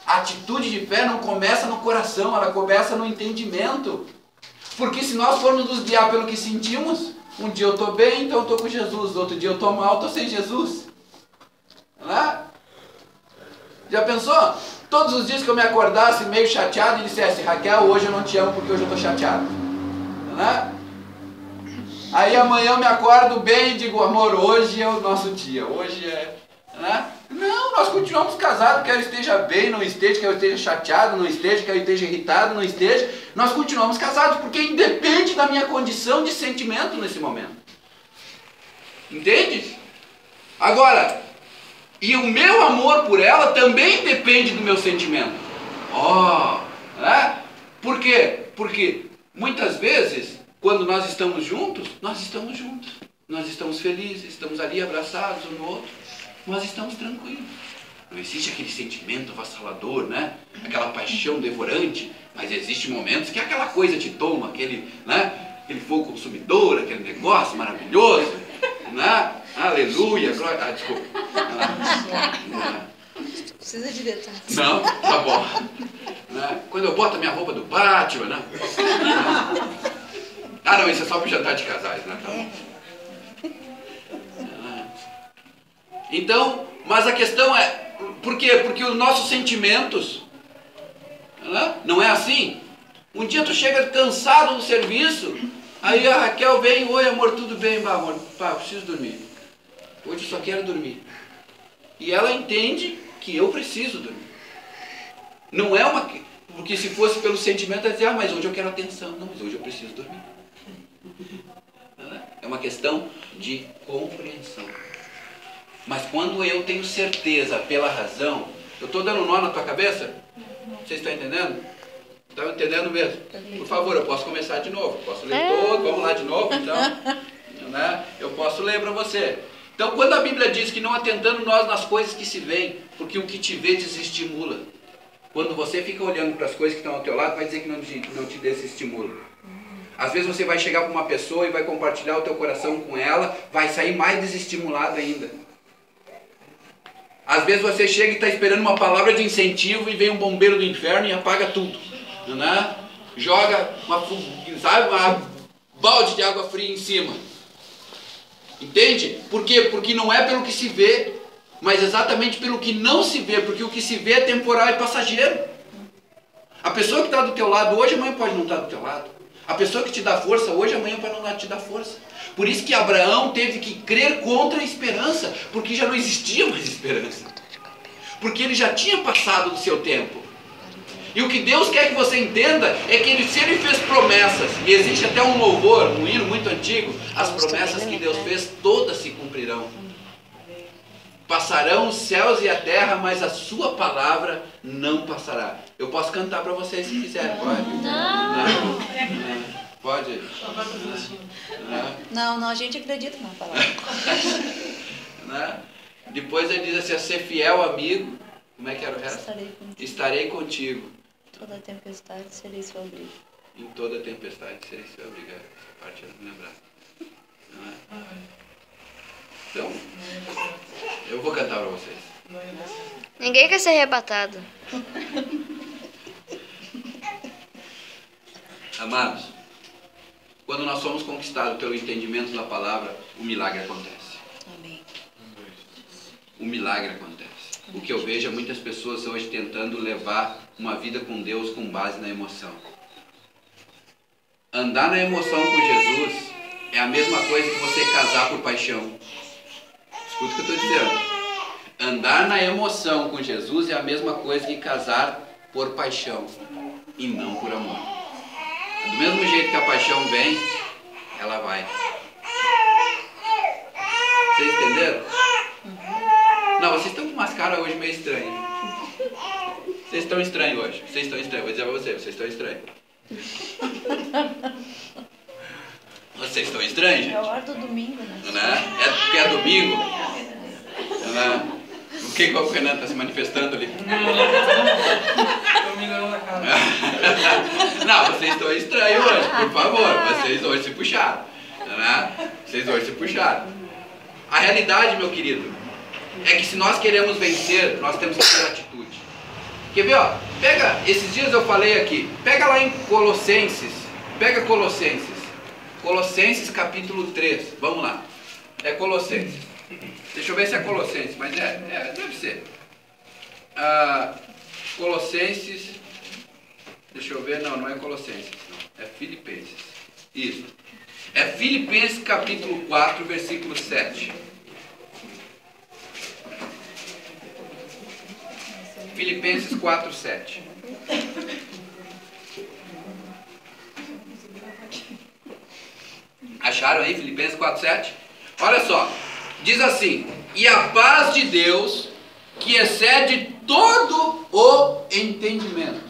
A atitude de fé não começa no coração, ela começa no entendimento. Porque se nós formos nos guiar pelo que sentimos, um dia eu estou bem, então eu estou com Jesus. Outro dia eu estou mal, estou sem Jesus. Não é? Já pensou? Todos os dias que eu me acordasse meio chateado e dissesse: Raquel, hoje eu não te amo porque hoje eu estou chateado. Não é? Aí amanhã eu me acordo bem e digo: amor, hoje é o nosso dia. Hoje é... Não, nós continuamos casados, quer eu esteja bem, não esteja, quer eu esteja chateado, não esteja, quer eu esteja irritado, não esteja. Nós continuamos casados, porque independe da minha condição de sentimento nesse momento. Entende? Agora, e o meu amor por ela também depende do meu sentimento. Por quê? Porque muitas vezes, quando nós estamos juntos, nós estamos felizes, estamos ali abraçados um no outro. Nós estamos tranquilos. Não existe aquele sentimento avassalador, né? Aquela paixão devorante, mas existem momentos que aquela coisa te toma, aquele fogo consumidor, aquele negócio maravilhoso, né? Aleluia, glória. Desculpa. Precisa de detalhes. Não, tá bom. Quando eu boto a minha roupa do Batman, né? Não, isso é só pro jantar de casais, né? Tá bom. Então, mas a questão é, por quê? Porque os nossos sentimentos, não é assim? Um dia tu chega cansado do serviço, aí a Raquel vem: oi amor, tudo bem? Amor, preciso dormir. Hoje eu só quero dormir. E ela entende que eu preciso dormir. Não é uma... Porque se fosse pelo sentimento, ela dizia: mas hoje eu quero atenção. Não, mas hoje eu preciso dormir. É uma questão de compreensão. Mas quando eu tenho certeza pela razão... Eu estou dando nó na tua cabeça? Vocês estão entendendo? Estão entendendo mesmo? Por favor, eu posso começar de novo. Posso ler todo, vamos lá de novo, então. Eu posso ler para você. Então, quando a Bíblia diz que não atentando nós nas coisas que se veem, porque o que te vê desestimula. Quando você fica olhando para as coisas que estão ao teu lado, vai dizer que não te desestimula. Às vezes você vai chegar para uma pessoa e vai compartilhar o teu coração com ela, vai sair mais desestimulado ainda. Às vezes você chega e está esperando uma palavra de incentivo e vem um bombeiro do inferno e apaga tudo. Né? Joga uma balde de água fria em cima. Entende? Por quê? Porque não é pelo que se vê, mas exatamente pelo que não se vê. Porque o que se vê é temporal e passageiro. A pessoa que está do teu lado hoje, amanhã pode não estar do teu lado. A pessoa que te dá força hoje, amanhã pode não te dar força. Por isso que Abraão teve que crer contra a esperança, porque já não existia mais esperança. Porque ele já tinha passado do seu tempo. E o que Deus quer que você entenda é que se ele fez promessas, e existe até um louvor, um hino muito antigo, as promessas que Deus fez, todas se cumprirão. Passarão os céus e a terra, mas a sua palavra não passará. Eu posso cantar para vocês se quiserem, pode? Não. Pode? Não, a gente acredita na palavra. Depois ele diz assim: a ser fiel amigo. Como é que era o resto? Estarei contigo. Estarei contigo. Toda tempestade serei seu abrigo. Em toda tempestade serei seu abrigo. Essa parte eu não me lembrar. Então, eu vou cantar para vocês. Ninguém quer ser arrebatado. Amados, quando nós somos conquistados pelo entendimento da palavra, o milagre acontece. Amém. O milagre acontece. O que eu vejo é muitas pessoas hoje tentando levar uma vida com Deus com base na emoção. Andar na emoção com Jesus é a mesma coisa que você casar por paixão. Escuta o que eu estou dizendo. Andar na emoção com Jesus é a mesma coisa que casar por paixão e não por amor. Do mesmo jeito que a paixão vem, ela vai. Vocês entenderam? Não, vocês estão com umas caras hoje meio estranhas. Vocês estão estranhos hoje. Vocês estão estranhos. Vou dizer pra vocês estão estranhos. Vocês estão estranhos, gente? É a hora do domingo, né? É porque é domingo. O que o Renan está se manifestando ali? milhão na casa. Não, vocês estão estranhos hoje, por favor. Vocês hoje se puxaram. Né? Vocês hoje se puxaram. A realidade, meu querido, é que se nós queremos vencer, nós temos que ter atitude. Quer ver, ó? Pega, esses dias eu falei aqui, pega lá em Colossenses, pega Colossenses. Colossenses capítulo 3, vamos lá. É Colossenses. Deixa eu ver se é Colossenses, mas deve ser. Colossenses, deixa eu ver, não é Colossenses, não. É Filipenses. Isso. É Filipenses capítulo 4, versículo 7. Filipenses 4, 7. Acharam aí Filipenses 4, 7? Olha só, diz assim: e a paz de Deus, que excede todo o entendimento.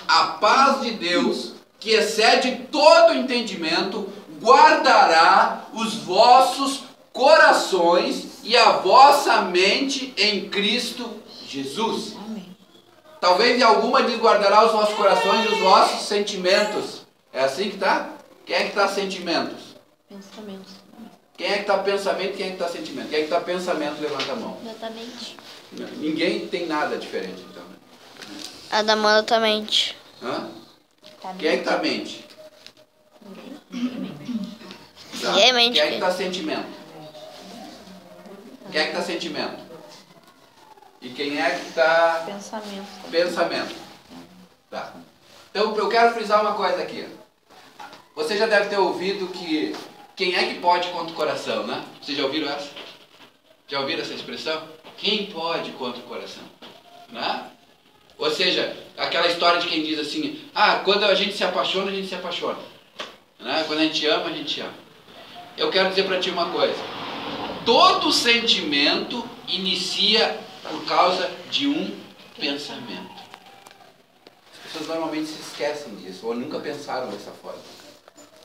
A paz de Deus, que excede todo o entendimento, guardará os vossos corações e a vossa mente em Cristo Jesus. Amém. Talvez em alguma diz guardará os vossos corações e os vossos sentimentos. É assim que está? Quem é que está sentimentos? Pensamentos. Quem é que está pensamento e quem é que está sentimento? Quem é que está pensamento? Levanta a mão. Exatamente. Ninguém tem nada diferente, então. A da mão da tua mente. Hã? Quem é que está mente? Tá. Ninguém é mente, Quem é que filho. está sentimento? Quem é que está sentimento? E quem é que está Pensamento. pensamento? Tá. Então eu quero frisar uma coisa aqui. Você já deve ter ouvido que quem é que pode contra o coração, né? Vocês já ouviram essa? Já ouviram essa expressão? Quem pode contra o coração? Né? Ou seja, aquela história de quem diz assim, quando a gente se apaixona, a gente se apaixona. Né? Quando a gente ama, a gente ama. Eu quero dizer para ti uma coisa. Todo sentimento inicia por causa de um pensamento. As pessoas normalmente se esquecem disso, ou nunca pensaram dessa forma.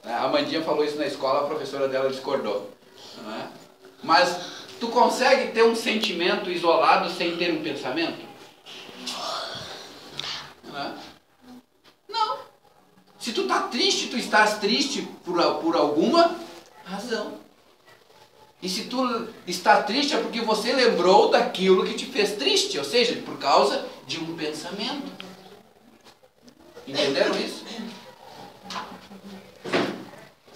A Amandinha falou isso na escola, a professora dela discordou. Né? Mas tu consegue ter um sentimento isolado sem ter um pensamento? Não. Se tu está triste, tu estás triste por alguma razão. E se tu está triste é porque você lembrou daquilo que te fez triste, ou seja, por causa de um pensamento. Entenderam isso?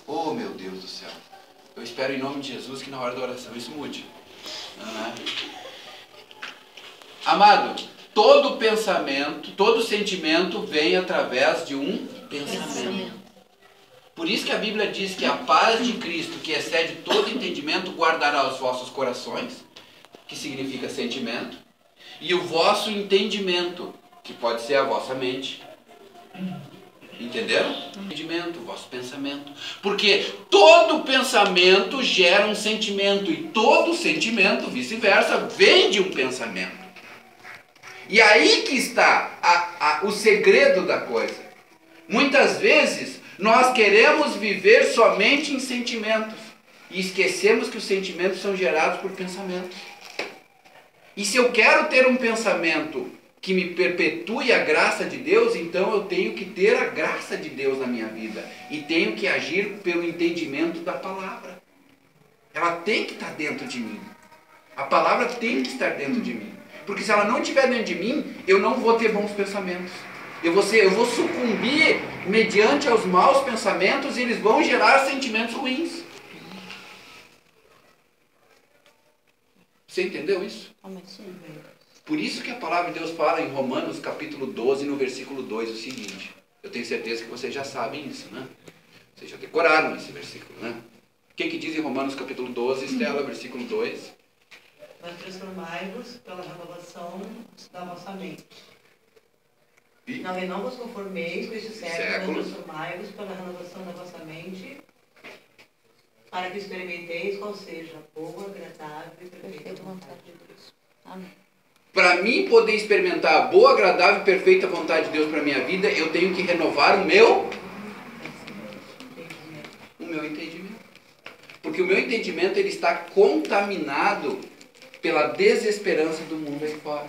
Oh, meu Deus do céu. Eu espero em nome de Jesus que na hora da oração isso mude. Amado, todo pensamento, todo sentimento vem através de um pensamento. Por isso que a Bíblia diz que a paz de Cristo, que excede todo entendimento, guardará os vossos corações, que significa sentimento, e o vosso entendimento, que pode ser a vossa mente. Entenderam? Entendimento, o vosso pensamento. Porque todo pensamento gera um sentimento, e todo sentimento, vice-versa, vem de um pensamento. E aí que está o segredo da coisa. Muitas vezes nós queremos viver somente em sentimentos e esquecemos que os sentimentos são gerados por pensamentos. E se eu quero ter um pensamento que me perpetue a graça de Deus, então eu tenho que ter a graça de Deus na minha vida e tenho que agir pelo entendimento da palavra. Ela tem que estar dentro de mim. A palavra tem que estar dentro de mim. Porque se ela não estiver dentro de mim, eu não vou ter bons pensamentos. Eu vou sucumbir mediante aos maus pensamentos e eles vão gerar sentimentos ruins. Você entendeu isso? Por isso que a palavra de Deus fala em Romanos capítulo 12, no versículo 2, o seguinte. Eu tenho certeza que vocês já sabem isso, né? Vocês já decoraram esse versículo, né? O que diz em Romanos capítulo 12, Estela, versículo 2? Mas transformai-vos pela renovação da vossa mente. Não vos conformeis com este século, mas transformai-vos pela renovação da vossa mente, para que experimenteis qual seja a boa, agradável e perfeita vontade de Deus. Amém. Para mim poder experimentar a boa, agradável e perfeita vontade de Deus para a minha vida, eu tenho que renovar o meu entendimento. Porque o meu entendimento ele está contaminado pela desesperança do mundo aí fora.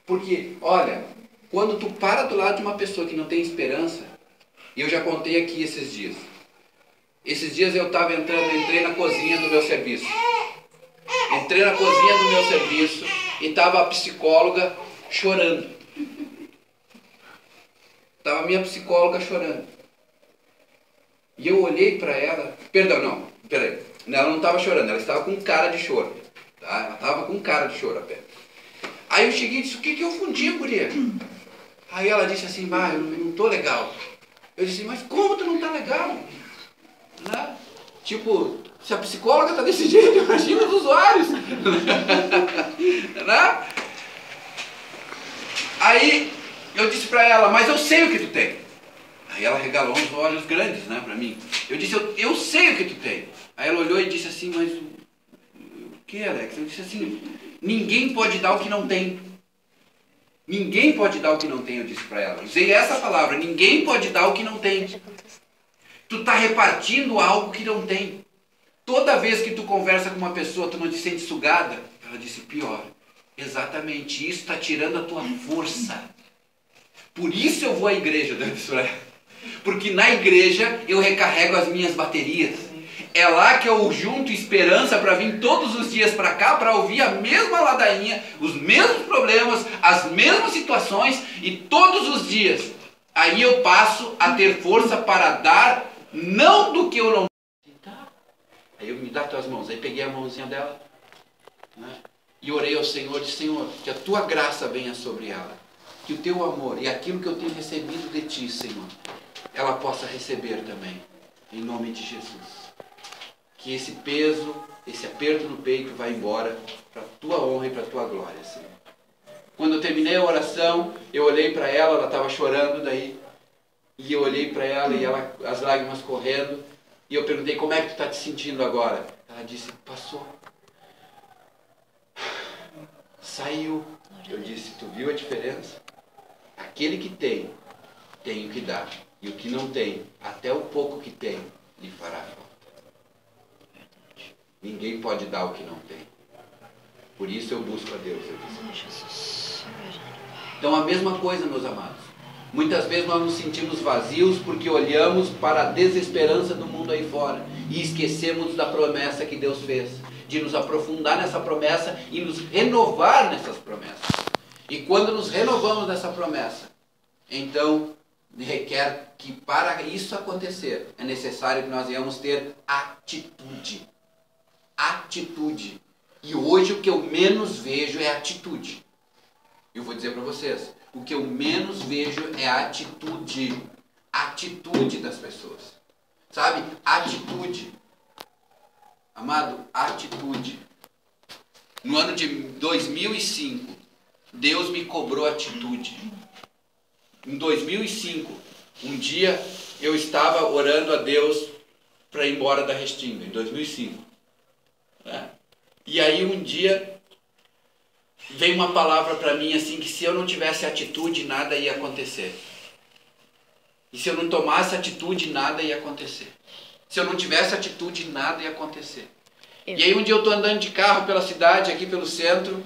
Porque, olha, quando tu para do lado de uma pessoa que não tem esperança, e eu já contei aqui esses dias. Esses dias eu estava entrei na cozinha do meu serviço. Entrei na cozinha do meu serviço e estava a psicóloga chorando. Estava a minha psicóloga chorando. E eu olhei para ela, peraí. Ela não estava chorando, ela estava com cara de choro. Tá? Ela estava com cara de choro até. Aí eu cheguei e disse, o que eu fundi, guria? Aí ela disse assim, eu não tô legal. Eu disse, mas como tu não tá legal? Né? Tipo, se a psicóloga tá desse jeito, imagina os usuários. Né? Aí eu disse pra ela, mas eu sei o que tu tem. Aí ela regalou uns olhos grandes, né, pra mim. Eu disse, eu sei o que tu tem. Aí ela olhou e disse assim, mas o que, Alex? Eu disse assim, ninguém pode dar o que não tem. Ninguém pode dar o que não tem, eu disse para ela. Usei essa palavra, ninguém pode dar o que não tem. Tu está repartindo algo que não tem. Toda vez que tu conversa com uma pessoa, tu não te sente sugada? Ela disse, pior. Exatamente, isso está tirando a tua força. Por isso eu vou à igreja, eu disse para ela. Porque na igreja eu recarrego as minhas baterias. É lá que eu junto esperança para vir todos os dias para cá, para ouvir a mesma ladainha, os mesmos problemas, as mesmas situações, e todos os dias. Aí eu passo a ter força para dar, não do que eu não tenho. Aí eu me dá tuas mãos. Aí peguei a mãozinha dela, né, e orei ao Senhor, disse, Senhor, que a tua graça venha sobre ela. Que o teu amor e aquilo que eu tenho recebido de ti, Senhor, ela possa receber também. Em nome de Jesus. Que esse peso, esse aperto no peito vai embora para a tua honra e para a tua glória, Senhor. Quando eu terminei a oração, eu olhei para ela estava chorando daí, e eu olhei para ela e ela, as lágrimas correndo, e eu perguntei, como é que tu está te sentindo agora? Ela disse, passou. Saiu. Eu disse, tu viu a diferença? Aquele que tem o que dar, e o que não tem, até o pouco que tem, lhe fará falta. Ninguém pode dar o que não tem. Por isso eu busco a Deus. Então a mesma coisa, meus amados. Muitas vezes nós nos sentimos vazios porque olhamos para a desesperança do mundo aí fora e esquecemos da promessa que Deus fez, de nos aprofundar nessa promessa e nos renovar nessas promessas. E quando nos renovamos nessa promessa, então requer que para isso acontecer é necessário que nós venhamos ter atitude. Atitude. E hoje o que eu menos vejo é atitude. Eu vou dizer para vocês, o que eu menos vejo é a atitude. Atitude das pessoas. Sabe? Atitude. Amado, atitude. No ano de 2005, Deus me cobrou atitude. Em 2005, um dia eu estava orando a Deus para ir embora da Restinga, em 2005. E aí um dia veio uma palavra para mim assim, que se eu não tivesse atitude, nada ia acontecer. E se eu não tomasse atitude, nada ia acontecer. Se eu não tivesse atitude, nada ia acontecer. E aí um dia eu estou andando de carro pela cidade, aqui pelo centro,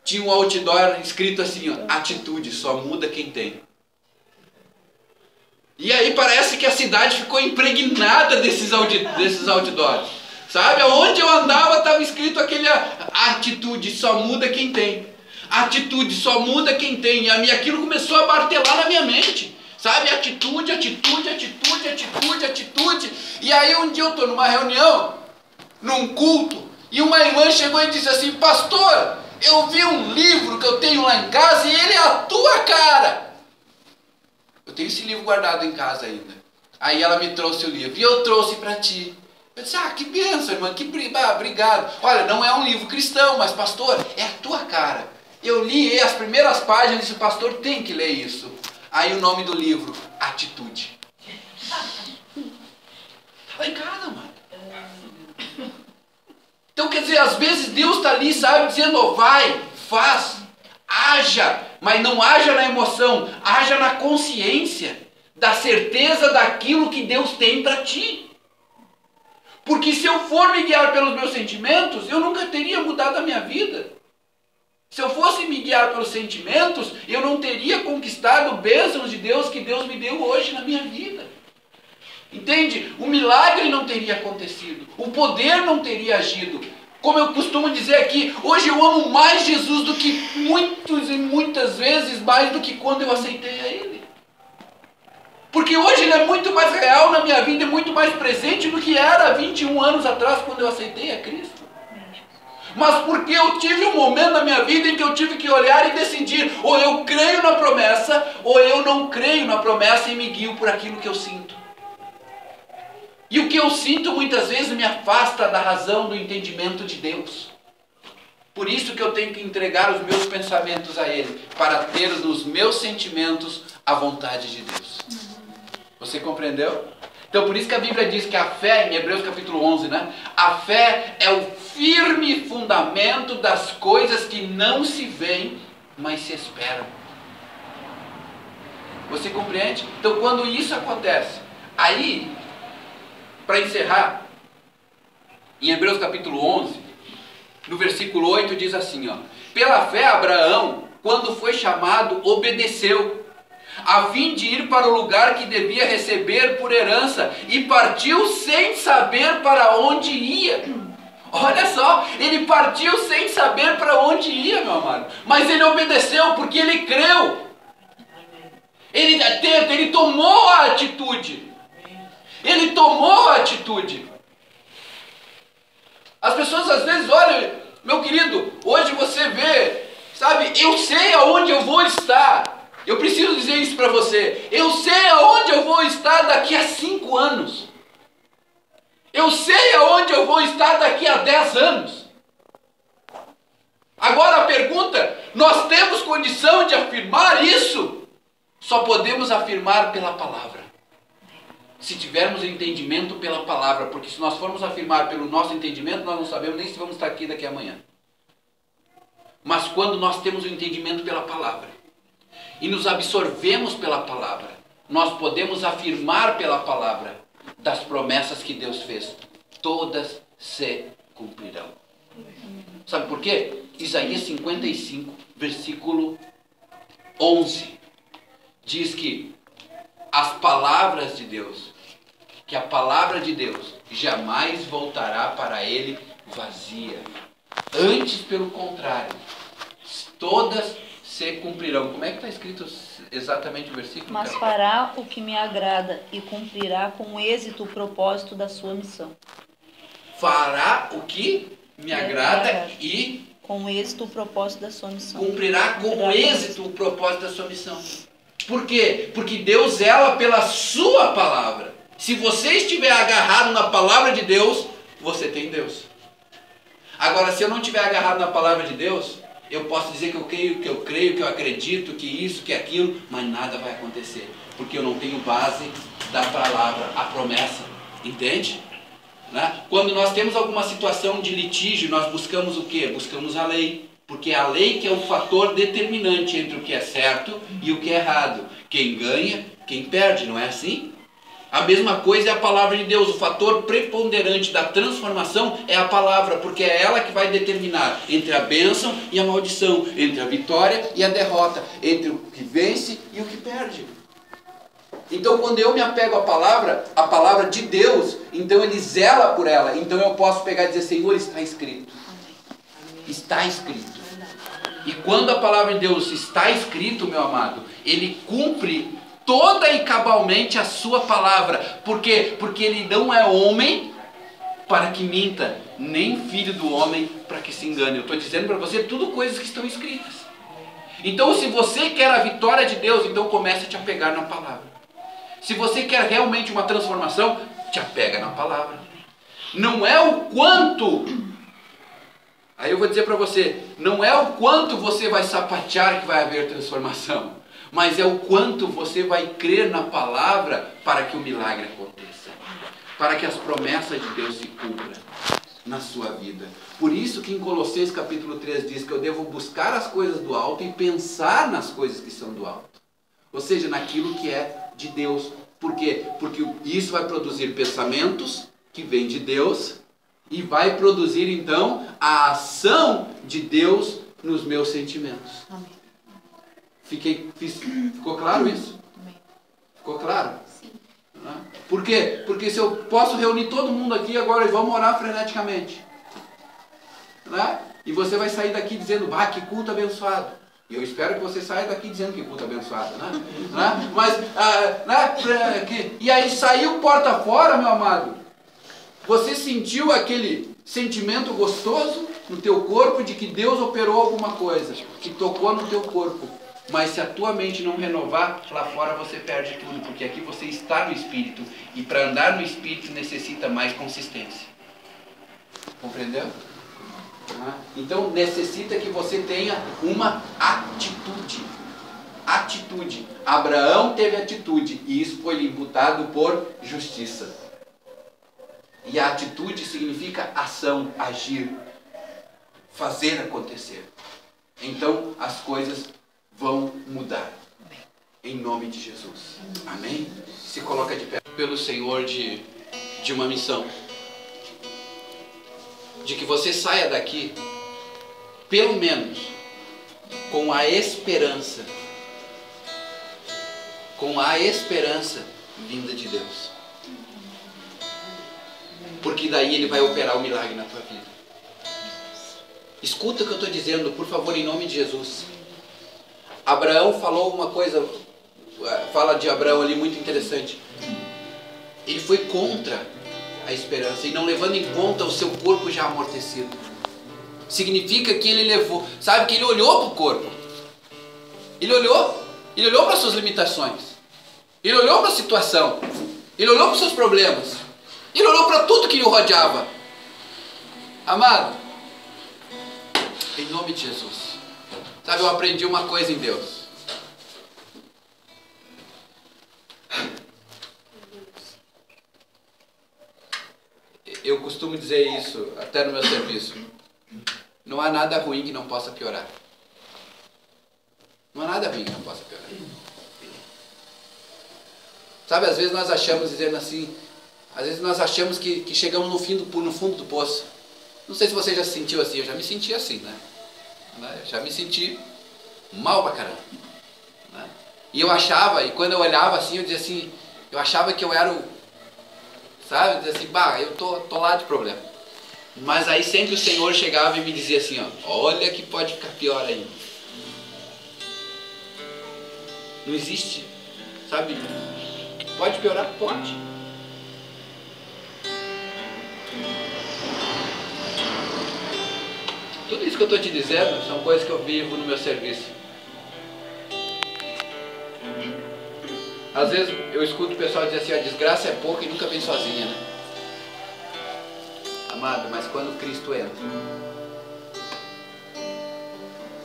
tinha um outdoor escrito assim, ó, atitude, só muda quem tem. E aí parece que a cidade ficou impregnada desses outdoors. Sabe, aonde eu andava estava escrito aquele atitude, só muda quem tem. Atitude, só muda quem tem. E aquilo começou a martelar na minha mente. Sabe, atitude, atitude, atitude, atitude, atitude. E aí um dia eu estou numa reunião, num culto, e uma irmã chegou e disse assim, pastor, eu vi um livro que eu tenho lá em casa e ele é a tua cara. Eu tenho esse livro guardado em casa ainda. Aí ela me trouxe o livro e eu trouxe para ti. Eu disse, que bênção, irmã, obrigado. Olha, não é um livro cristão, mas pastor, é a tua cara. Eu li as primeiras páginas e disse, pastor, tem que ler isso. Aí o nome do livro, Atitude. Estava em casa, mano. Então, quer dizer, às vezes Deus está ali, sabe, dizendo, oh, vai, faz, haja, mas não haja na emoção, haja na consciência, da certeza daquilo que Deus tem para ti. Porque se eu for me guiar pelos meus sentimentos, eu nunca teria mudado a minha vida. Se eu fosse me guiar pelos sentimentos, eu não teria conquistado bênçãos de Deus que Deus me deu hoje na minha vida. Entende? O milagre não teria acontecido. O poder não teria agido. Como eu costumo dizer aqui, hoje eu amo mais Jesus do que muitas vezes mais do que quando eu aceitei a Ele. Porque hoje Ele é muito mais real na minha vida e muito mais presente do que era há 21 anos atrás quando eu aceitei a Cristo. Mas porque eu tive um momento na minha vida em que eu tive que olhar e decidir, ou eu creio na promessa, ou eu não creio na promessa e me guio por aquilo que eu sinto. E o que eu sinto muitas vezes me afasta da razão, do entendimento de Deus. Por isso que eu tenho que entregar os meus pensamentos a Ele, para ter nos meus sentimentos a vontade de Deus. Você compreendeu? Então por isso que a Bíblia diz que a fé, em Hebreus capítulo 11, né? A fé é o firme fundamento das coisas que não se veem, mas se esperam. Você compreende? Então quando isso acontece, aí, para encerrar, em Hebreus capítulo 11, no versículo 8 diz assim, ó: pela fé Abraão, quando foi chamado, obedeceu, a fim de ir para o lugar que devia receber por herança, e partiu sem saber para onde ia. Olha só, ele partiu sem saber para onde ia, meu amado. Mas ele obedeceu porque ele creu. Ele tomou a atitude. Ele tomou a atitude. As pessoas às vezes olham, meu querido, hoje você vê, sabe, eu sei aonde eu vou estar. Eu preciso dizer isso para você. Eu sei aonde eu vou estar daqui a 5 anos. Eu sei aonde eu vou estar daqui a 10 anos. Agora a pergunta, nós temos condição de afirmar isso? Só podemos afirmar pela palavra. Se tivermos entendimento pela palavra, porque se nós formos afirmar pelo nosso entendimento, nós não sabemos nem se vamos estar aqui daqui a amanhã. Mas quando nós temos o entendimento pela palavra, e nos absorvemos pela palavra, nós podemos afirmar pela palavra das promessas que Deus fez. Todas se cumprirão. Sabe por quê? Isaías 55, versículo 11, diz que as palavras de Deus, que a palavra de Deus jamais voltará para ele vazia. Antes, pelo contrário, todas se cumprirão. Como é que está escrito exatamente o versículo? Mas fará o que me agrada e cumprirá com êxito o propósito da sua missão. Fará o que me agrada e com êxito o propósito da sua missão. Cumprirá com êxito o propósito da sua missão. Por quê? Porque Deus zela pela sua palavra. Se você estiver agarrado na palavra de Deus, você tem Deus. Agora, se eu não estiver agarrado na palavra de Deus, eu posso dizer que eu creio, que eu acredito, que isso, que aquilo, mas nada vai acontecer. Porque eu não tenho base da palavra, a promessa. Entende? Né? Quando nós temos alguma situação de litígio, nós buscamos o quê? Buscamos a lei. Porque é a lei que é o fator determinante entre o que é certo e o que é errado. Quem ganha, quem perde, não é assim? A mesma coisa é a palavra de Deus. O fator preponderante da transformação é a palavra, porque é ela que vai determinar entre a bênção e a maldição, entre a vitória e a derrota, entre o que vence e o que perde. Então quando eu me apego à palavra de Deus, então Ele zela por ela. Então eu posso pegar e dizer, Senhor, está escrito. Está escrito. E quando a palavra de Deus está escrito, meu amado, Ele cumpre toda e cabalmente a sua palavra. Por quê? Porque Ele não é homem para que minta, nem filho do homem para que se engane. Eu estou dizendo para você tudo coisas que estão escritas. Então se você quer a vitória de Deus, então comece a te apegar na palavra. Se você quer realmente uma transformação, te apega na palavra. Não é o quanto... Aí eu vou dizer para você, não é o quanto você vai sapatear que vai haver transformação, mas é o quanto você vai crer na palavra para que o milagre aconteça, para que as promessas de Deus se cumpram na sua vida. Por isso que em Colossenses capítulo 3 diz que eu devo buscar as coisas do alto e pensar nas coisas que são do alto, ou seja, naquilo que é de Deus. Por quê? Porque isso vai produzir pensamentos que vêm de Deus, e vai produzir então a ação de Deus nos meus sentimentos. Amém. Ficou claro isso? Amém. Ficou claro? Sim. Né? Por quê? Porque se eu posso reunir todo mundo aqui agora e vamos orar freneticamente. Né? E você vai sair daqui dizendo, que culto abençoado. E eu espero que você saia daqui dizendo que culto abençoado. Né? Né? Mas, e aí saiu porta fora, meu amado. Você sentiu aquele sentimento gostoso no teu corpo de que Deus operou alguma coisa, que tocou no teu corpo. Mas se a tua mente não renovar, lá fora você perde tudo, porque aqui você está no Espírito. E para andar no Espírito necessita mais consistência. Compreendeu? Então necessita que você tenha uma atitude. Atitude. Abraão teve atitude e isso foi lhe imputado por justiça. E a atitude significa ação, agir, fazer acontecer. Então as coisas vão mudar. Em nome de Jesus. Amém? Se coloca de pé. Pelo Senhor de uma missão. De que você saia daqui, pelo menos, com a esperança. Com a esperança vinda de Deus. Porque daí Ele vai operar o milagre na tua vida. Escuta o que eu estou dizendo, por favor, em nome de Jesus. Abraão falou uma coisa, fala de Abraão ali muito interessante. Ele foi contra a esperança e não levando em conta o seu corpo já amortecido. Significa que ele levou, sabe, que ele olhou para o corpo. Ele olhou para as suas limitações. Ele olhou para a situação. Ele olhou para os seus problemas. Ele olhou para tudo que lhe rodeava. Amado, em nome de Jesus. Sabe, eu aprendi uma coisa em Deus. Eu costumo dizer isso até no meu serviço. Não há nada ruim que não possa piorar. Não há nada ruim que não possa piorar. Sabe, às vezes nós achamos, dizendo assim, às vezes nós achamos que chegamos no fundo do poço. Não sei se você já se sentiu assim, eu já me senti assim, né? Eu já me senti mal pra caramba. Né? E eu achava, e quando eu olhava assim, eu dizia assim, eu achava que eu era o, sabe, eu dizia assim, eu tô lá de problema. Mas aí sempre o Senhor chegava e me dizia assim, olha que pode ficar pior ainda. Não existe, sabe, pode piorar? Pode. Tudo isso que eu estou te dizendo são coisas que eu vivo no meu serviço. Às vezes eu escuto o pessoal dizer assim, a desgraça é pouca e nunca vem sozinha, né? Amado, mas quando Cristo entra,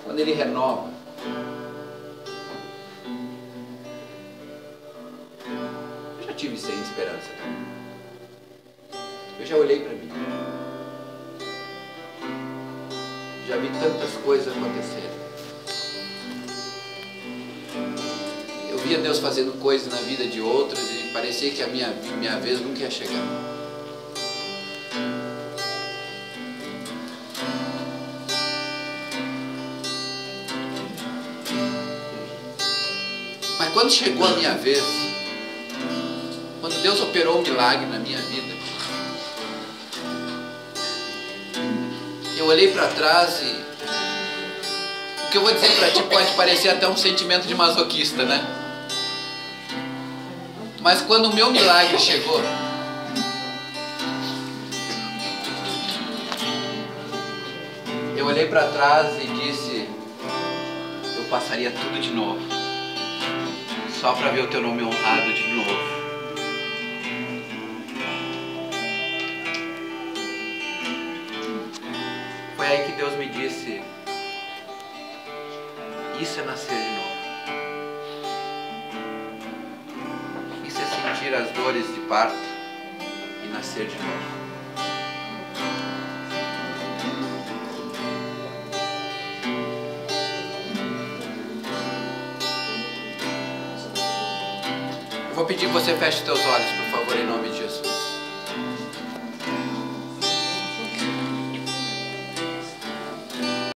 quando Ele renova, eu já tive sem esperança. Eu já olhei para mim. Já vi tantas coisas acontecerem. Eu via Deus fazendo coisas na vida de outros e parecia que a minha vez nunca ia chegar. Mas quando chegou a minha vez, quando Deus operou um milagre na minha vida, eu olhei para trás e o que eu vou dizer para ti pode parecer até um sentimento de masoquista, né? Mas quando o meu milagre chegou, eu olhei para trás e disse, eu passaria tudo de novo, só para ver o teu nome honrado de novo. Foi aí que Deus me disse, isso é nascer de novo. Isso é sentir as dores de parto e nascer de novo. Eu vou pedir que você feche teus olhos, por favor, em nome de Jesus.